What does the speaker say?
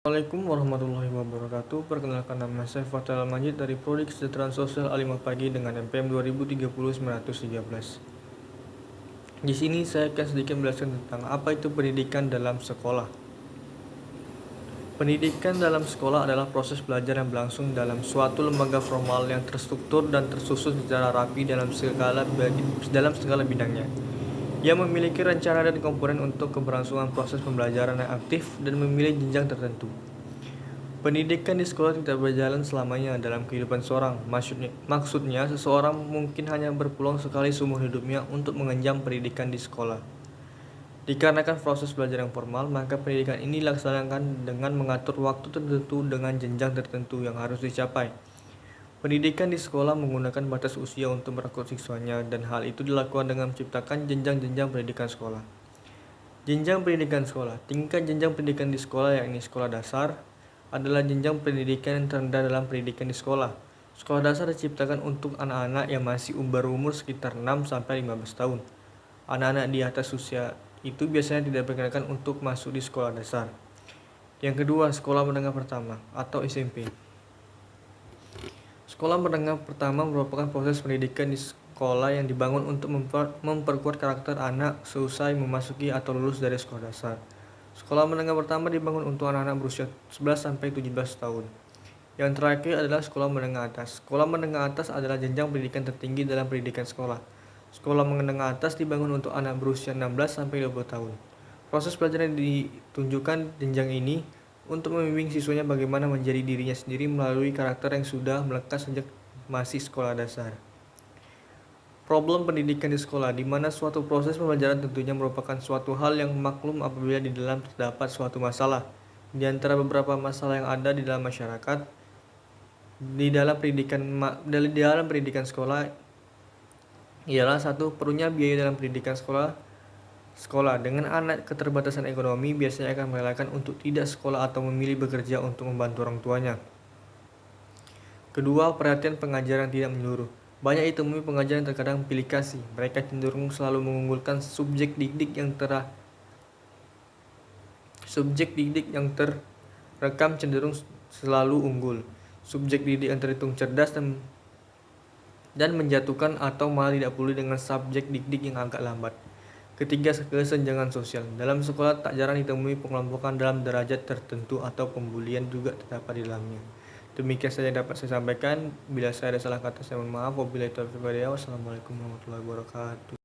Assalamualaikum warahmatullahi wabarakatuh. Perkenalkan, nama saya Fathal Majid dari Prodi Kesejahteraan Sosial A5 Pagi dengan NPM 2030-913. Di sini saya akan sedikit menjelaskan tentang apa itu pendidikan dalam sekolah. Pendidikan dalam sekolah adalah proses belajar yang berlangsung dalam suatu lembaga formal yang terstruktur dan tersusun secara rapi dalam segala bidangnya. Ia memiliki rencana dan komponen untuk keberlangsungan proses pembelajaran yang aktif dan memilih jenjang tertentu. Pendidikan di sekolah tidak berjalan selamanya dalam kehidupan seorang. Maksudnya, seseorang mungkin hanya berpeluang sekali seumur hidupnya untuk mengenyam pendidikan di sekolah. Dikarenakan proses belajar yang formal, maka pendidikan ini dilaksanakan dengan mengatur waktu tertentu dengan jenjang tertentu yang harus dicapai. Pendidikan di sekolah menggunakan batas usia untuk merekrut siswanya, dan hal itu dilakukan dengan menciptakan jenjang-jenjang pendidikan sekolah. Jenjang pendidikan sekolah. Tingkat jenjang pendidikan di sekolah, yakni sekolah dasar, adalah jenjang pendidikan yang terendah dalam pendidikan di sekolah. Sekolah dasar diciptakan untuk anak-anak yang masih berumur sekitar 6-15 tahun. Anak-anak di atas usia itu biasanya tidak diperkenankan untuk masuk di sekolah dasar. Yang kedua, sekolah menengah pertama atau SMP. Sekolah menengah pertama merupakan proses pendidikan di sekolah yang dibangun untuk memperkuat karakter anak seusai memasuki atau lulus dari sekolah dasar. Sekolah menengah pertama dibangun untuk anak-anak berusia 11-17 tahun. Yang terakhir adalah sekolah menengah atas. Sekolah menengah atas adalah jenjang pendidikan tertinggi dalam pendidikan sekolah. Sekolah menengah atas dibangun untuk anak berusia 16-20 tahun. Proses belajar yang ditunjukkan jenjang ini untuk membimbing siswanya bagaimana menjadi dirinya sendiri melalui karakter yang sudah melekat sejak masih sekolah dasar. Problem pendidikan di sekolah, di mana suatu proses pembelajaran tentunya merupakan suatu hal yang maklum apabila di dalam terdapat suatu masalah. Di antara beberapa masalah yang ada di dalam masyarakat, di dalam pendidikan sekolah ialah satu, perlunya biaya dalam pendidikan sekolah. Sekolah dengan anak keterbatasan ekonomi biasanya akan merelakan untuk tidak sekolah atau memilih bekerja untuk membantu orang tuanya. Kedua, perhatian pengajaran tidak menyeluruh. Banyak ditemui pengajar yang terkadang pilih kasih. Mereka cenderung selalu mengunggulkan subjek didik yang terekam cenderung selalu unggul. Subjek didik yang terhitung cerdas dan menjatuhkan atau malah tidak peduli dengan subjek didik yang agak lambat. Ketiga, kesenjangan sosial. Dalam sekolah tak jarang ditemui pengelompokan dalam derajat tertentu atau pembulian juga terdapat di dalamnya. Demikian saja yang dapat saya sampaikan. Bila saya ada salah kata, saya mohon maaf. Wabillahi taufiq wal hidayah. Wassalamualaikum warahmatullahi wabarakatuh.